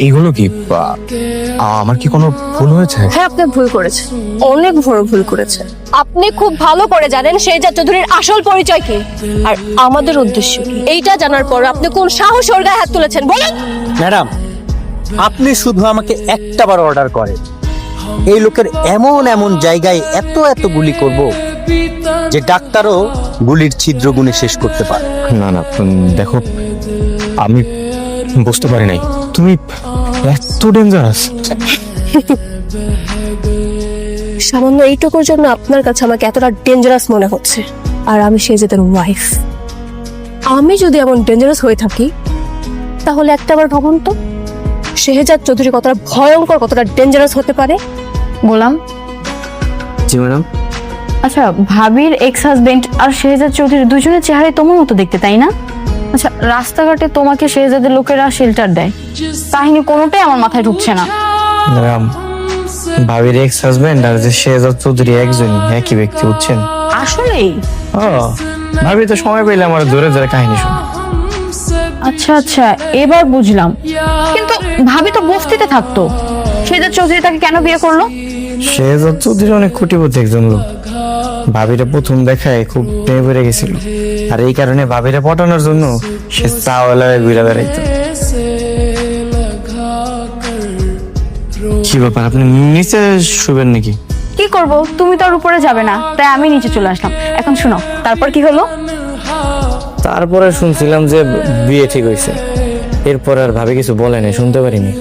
এইগুলো কি আমার কি কোনো ভুল হয়েছে? হ্যাঁ, আপনি ভুল করেছেন, অনেক বড় ভুল করেছেন। আপনি খুব ভালো করে জানেন শেহজাদ চৌধুরীর আসল পরিচয় কি আর আমাদের উদ্দেশ্য কি। এইটা জানার পর আপনি কোন সাহস ওর গায়ে হাত তুলেছেন বলেন? ম্যাডাম, আপনি শুধু আমাকে একটা বার অর্ডার করেন, এই লোকের এমন এমন জায়গায় এত এত গুলি করব যে ডাক্তারও গুলির ছিদ্র গুনে শেষ করতে পারে। না না, দেখো আমি বুঝতে পারি নাই তুমি এত ডেঞ্জারাস। সামান্য এইটুকুর জন্য আপনার কাছে আমাকে এতটা ডেঞ্জারাস মনে হচ্ছে। আর আমি শেহজাদের ওয়াইফ। আমি যদি এমন ডেঞ্জারাস হয়ে থাকি তাহলে একটাবার ভাবুন তো শেহজাদ চৌধুরী কতটা ভয়ঙ্কর, কতটা ডেঞ্জারাস হতে পারে। গোলাম, জি ম্যাডাম। আচ্ছা, ভাবির এক্স হাজবেন্ড আর শেহজাদ চৌধুরী দুজনের চেহারাই তোমার মতো দেখতে, তাই না? আচ্ছা, রাস্তাঘাটে তোমাকে শেহজাদের লোকেরা শেল্টার দেয়, কাহিনী কোনোটাই আমার মাথায় ঢুকছে না। ম্যাডাম, ভাবির এক্স হাজবেন্ড আর যে শেহজাদ চৌধুরী একজনই, একই ব্যক্তি, বুঝছেন? আসলেই? ও, ভাবি তো সময় পেলে আমার জোরে জোরে কাহিনী শুনে। আচ্ছা আচ্ছা, এবার বুঝলাম। কিন্তু ভাবি তো বস্তিতে থাকতো, শেহজাদ চৌধুরী তাকে কেন বিয়ে করলো? শেহজাদ চৌধুরী অনেক কোটিপতি একজন লোক। ভাবিরা প্রথম দেখায় খুব প্রেমে পড়ে গেছিল, আর এই কারণে ভাবিরা পটানোর জন্য সে চাওয়ালায় ঘুরে বেড়াইতো। কি ব্যাপার, আপনি নিচে শুবেন নাকি? কি করব, তুমি তো আর উপরে যাবে না, তাই আমি নিচে চলে আসলাম। এখন শুনো, তারপর কি হলো? তারপরে শুনছিলাম যে বিয়ে ঠিক হয়েছে, এরপর আর ভাবি কিছু বলে নাই, শুনতে পারিনি।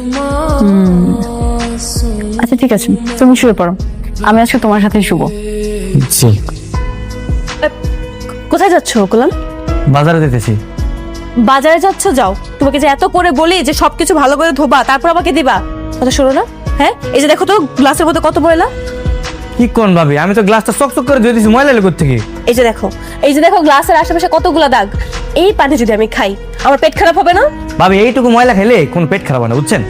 আচ্ছা ঠিক আছে, তুমি শুয়ে পড়ো, আমি আজকে তোমার সাথে শুবো। জি। কোথায় যাচ্ছ গোলাম? বাজারে যেতেছি। বাজারে যাচ্ছ, যাও। তোমাকে যে এত করে বলি যে সবকিছু ভালো করে ধোবা তারপর আমাকে দিবা, কথা শোনো না? হ্যাঁ, এই যে দেখো তো গ্লাসের মধ্যে কত ময়লা। কি কোন ভাবি, আমি তো গ্লাসটা চকচক করে ধুয়ে দিয়েছি, ময়লা এলো কোত্থেকে? এই যে দেখো, এই যে দেখো গ্লাসের আশেপাশে কতগুলো দাগ। এই পানি যদি আমি খাই আমার পেট খারাপ হবে না? ভাবি, এইটুকু ময়লা খেলে কোন পেট খারাপ হয় না, বুঝছেন?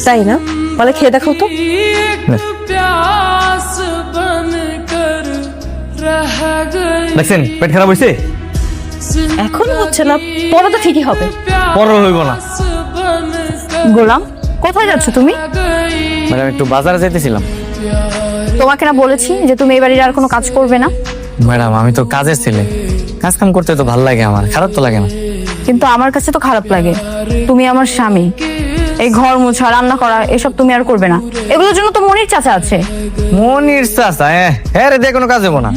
তাই না? বলে খেয়ে দেখো তো। দেখছেন পেট খারাপ হয়েছে? এখন হচ্ছে না, পরে তো ঠিকই হবে। পরে হইব না। গোলাম, কোথায় যাচ্ছ তুমি? ম্যাডাম, একটু বাজারে যাইতেছিলাম। তোমাকে না বলেছি যে তুমি এই বাড়ির আর কোনো কাজ করবে না? ম্যাডাম, আমি তো কাজের ছেলে, কাজ কাম করতে তো ভালো লাগে, আমার খারাপ তো লাগে না। কিন্তু আমার কাছে তো খারাপ লাগে। তুমি আমার স্বামী, এই ঘর মোছা, রান্না করা এসব তুমি আর করবে না। এগুলোর জন্য তো মনির চাচা আছে। মনির চাচা? হ্যাঁ রে, দিয়ে কোনো কাজ হবো না।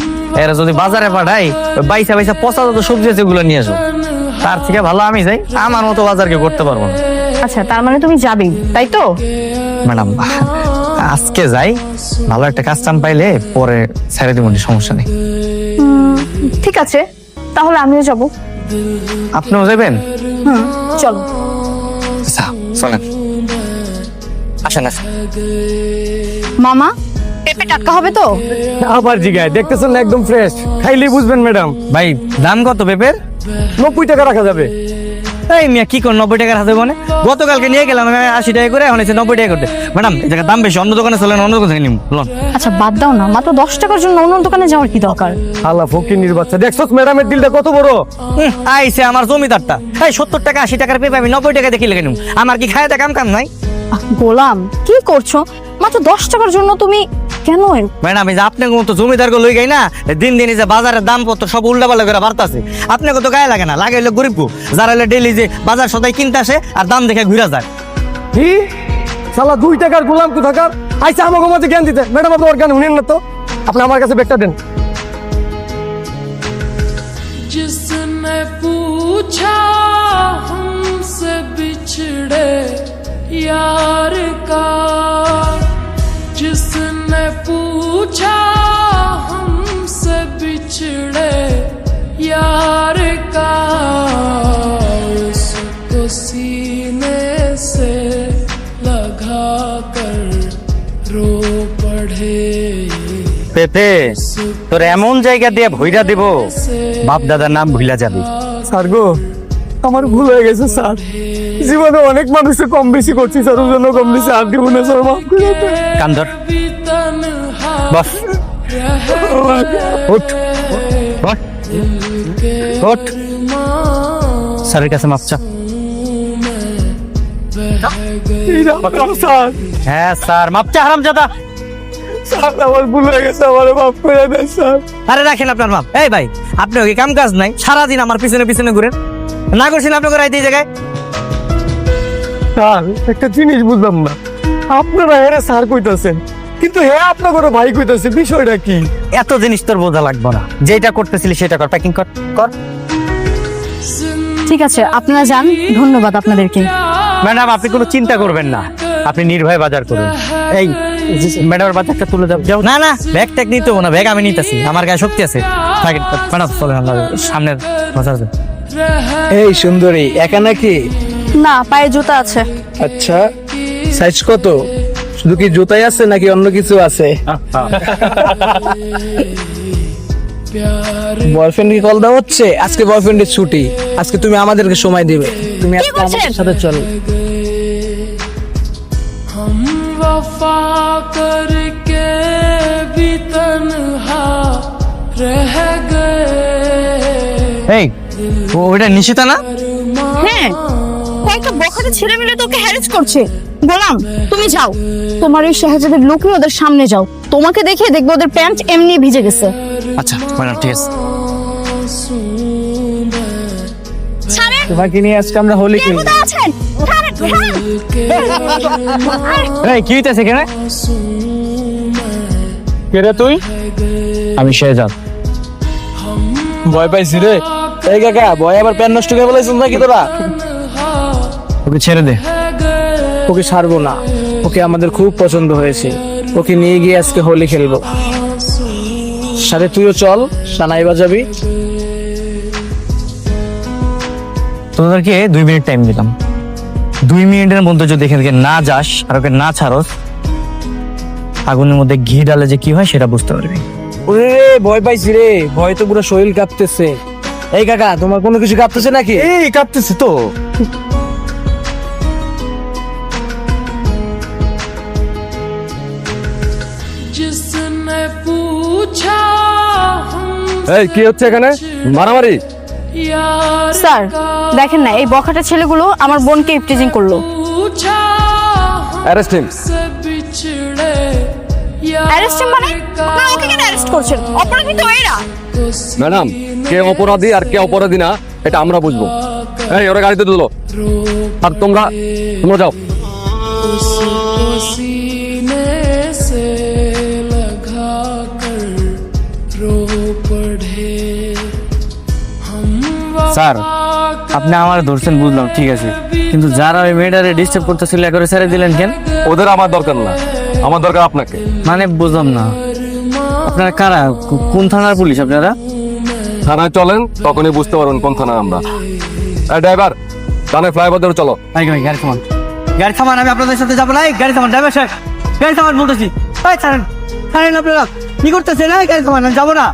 এরা যদি বাজারে পাঠাই, বাইসা বাইসা পচা যত সবজি আছে ওগুলো নিয়ে আসো। তার থেকে ভালো আমি যাই, আমার মতো বাজার কেউ করতে পারবো না। আচ্ছা, তার মানে তুমি যাবেই, তাই তো? ম্যাডাম, আজকে যাই, ভালো একটা কাজ কাম পাইলে পরে ছেড়ে দিব, সমস্যা নেই। ঠিক আছে, তাহলে আমিও যাব। আপনিও যাবেন? চলো। আচ্ছা চলেন, আসেন আসেন। মামা, পেঁপে টাটকা হবে তো? আবার জিগায়, দেখতেছেন না একদম ফ্রেশ, খাইলেই বুঝবেন ম্যাডাম। ভাই, দাম কত পেঁপের? 90 টাকা রাখা যাবে। এই মিয়া, কি কোন 90 টাকার হাতে বনে? গতকালকে নিয়ে গেলাম আমি 80 টাকা করে, এখন এসে 90 টাকা করতে। ম্যাডাম, এই জায়গার দাম বেশি, অন্য দোকানে চলেন, অন্য দোকানে থেকে নিন। আচ্ছা বাদ দাও না, মাত্র 10 টাকার জন্য অন্য দোকানে যাওয়ার কি দরকার? আল্লাহ ফকির বাচ্চা, দেখছস ম্যাডামের দিলটা কত বড়। আইসে আমার জমিদারটা, এই 70 টাকা 80 টাকার পেঁপে আমি 90 টাকা দেখি লেগে নিব। আমার কি খায় কাম কাম নাই? গোলাম, কি করছো? মাত্র 10 টাকার জন্য তুমি কেন? ম্যাডাম, এই যে আপনাকে মতো জমিদার গো লই গাই না, দিন দিন এই যে বাজারের দাম পত্র সব উল্টা পাল্টা করে বাড়তাছে। আপনাকে তো গায়ে লাগে না, লাগে হলো গরিব গো, যারা হলো ডেইলি যে বাজার সদাই কিনতে আসে আর দাম দেখে ঘুরে যায়। কি শালা 2 টাকার গোলাম কোথাকার আইসা আমাকে মাঝে জ্ঞান দিতে। ম্যাডাম, আপনি ওর জ্ঞান শুনেন না তো, আপনি আমার কাছে ব্যাগটা দেন। जिसने पूछा हमसे बिछड़े यार का, जिसने पूछा हमसे बिछड़े यार का, उसको सीने से लगा कर रो पड़े। পেঁপে তোর এমন জায়গা দিয়ে ভইরা দিব, বাপ দাদার নাম ভুলা যাবি। স্যার গো, আমার ভুল হয়ে গেছে স্যার, জীবনে অনেক মানুষের কম বেশি করছি স্যার, ওর জন্য কম বেশি আর দিব না স্যার, মাফ করে দেন। কান্দর বস, উঠ বস, উঠ। স্যারের কাছে মাপ চা। बह गए হ্যাঁ স্যার মাপ চা হারামজাদা। আরে রাখেন আপনার মাপ। এই ভাই, আপনি কি কাম কাজ নাই? সারাদিন আমার পিছনে পিছনে ঘুরেন, না করছেন আপনাকে রাইতে এই জায়গায়। স্যার একটা জিনিস বুঝলাম না, আপনারা হেরে স্যার কইতাছেন কিন্তু হে আপনার ভাই কইতাছে, বিষয়টা কি? এত জিনিস তোর বোঝা লাগবে না, যেটা করতেছিলি সেটা কর, প্যাকিং কর কর। ঠিক আছে, আপনারা যান, ধন্যবাদ আপনাদেরকে। ম্যাডাম আপনি কোনো চিন্তা করবেন না, আপনি নির্ভয় বাজার করুন। এই ম্যাডামের বাজারটা তুলে যাও। না না, ব্যাগ ট্যাগ নিতে হবে না, ব্যাগ আমি নিতেছি, আমার গায়ে শক্তি আছে। থাকেন ম্যাডাম, চলেন সামনের বাজার যান। এই সুন্দরী একা নাকি? না, পায়ে জুতা আছে। আচ্ছা, সাইজ কত? শুধু কি জুতাই আছে নাকি অন্য কিছু আছে? বয়ফ্রেন্ড কি কল দেওয়া হচ্ছে? আজকে বয়ফ্রেন্ডের ছুটি, আজকে তুমি আমাদেরকে সময় দিবে, তুমি আজকে আমাদের সাথে চলো। हम वफा करके भी तन्हा रह गए এই ওইটা নিশিতা না? হ্যাঁ, কয়েকটা বখাটে ছেলে মিলে তোকে হ্যারেস করছে। গোলাম, তুমি যাও, তোমার এই শাহজাদের লোকে ওদের সামনে যাও, তোমাকে দেখে দেখবে ওদের প্যান্ট এমনি ভিজে গেছে। আচ্ছা ম্যাডাম ঠিক আছে। ছাড়েন, তোমাকে নিয়ে আজকে আমরা হোলি কে খেলবো। কোথায় আছেন? ছাড়েন, ছাড়েন। এই কি হইতেছে এখানে? কে রে তুই? আমি শেহজাদ। ভয় পাইছি রে। এই কাকা, ভয় আবার প্যান নষ্ট করে বলেছিস নাকি তোরা? ওকে ছেড়ে দে। ওকে ছাড়বো না, ওকে আমাদের খুব পছন্দ হয়েছে, ওকে নিয়ে গিয়ে আজকে হোলি খেলবো। সাথে তুইও চল, সানাই বাজাবি। তোদেরকে 2 মিনিট টাইম দিলাম, 2 মিনিটের মধ্যে যদি এখান থেকে না যাস আর ওকে না ছাড়স, আগুনের মধ্যে ঘি ডালে যে কি হয় সেটা বুঝতে পারবি। ওরে ভয় পাইছি রে, ভয় তো পুরো শরীর কাঁপতেছে। এই কাকা, তোমার কোনো কিছু কাঁপতেছে নাকি? এই কাঁপতেছে তো। जिसने पूछा এই কি হচ্ছে এখানে? মারামারি? यार স্যার দেখেন না, এই বখাটে ছেলেগুলো আমার বোনকে ইফটিজিং করলো। पूछा অ্যারেস্ট হিম। हमसे बिछड़े অ্যারেস্ট মানে? আপনারা ওকে কেন অ্যারেস্ট করছেন? অপরাধী তো এরা। ম্যাডাম, কে অপরাধী আর কে অপরাধী না এটা আমরা বুঝবো। এই ওরা গাড়িতে তুলো, আর তোমরা যাও। उसको सीने से लगा कर रो पड़े हम স্যার আপনি আমার ধরছেন বুঝলাম, ঠিক আছে, কিন্তু যারা ওই মেয়েটারে ডিস্টার্ব করতেছিল করে ছেড়ে দিলেন কেন? ওদের আমার দরকার না, আমার দরকার আপনাকে। মানে বুঝলাম না, আপনারা কারা? কোন থানার পুলিশ আপনারা? থানায় চলেন, তখনই বুঝতে পারবেন কোন থানা আমরা। এই ড্রাইভার, থানায় ফ্লাইওভার ধরে চলো। ভাই ভাই গাড়ি থামান, গাড়ি থামান, আমি আপনাদের সাথে যাবো না। এই গাড়ি থামান, ড্রাইভার সাহেব গাড়ি থামান বলতেছি। এই ছাড়েন ছাড়েন, আপনারা কি করতেছেন? এই গাড়ি থামান, আমি যাবো না।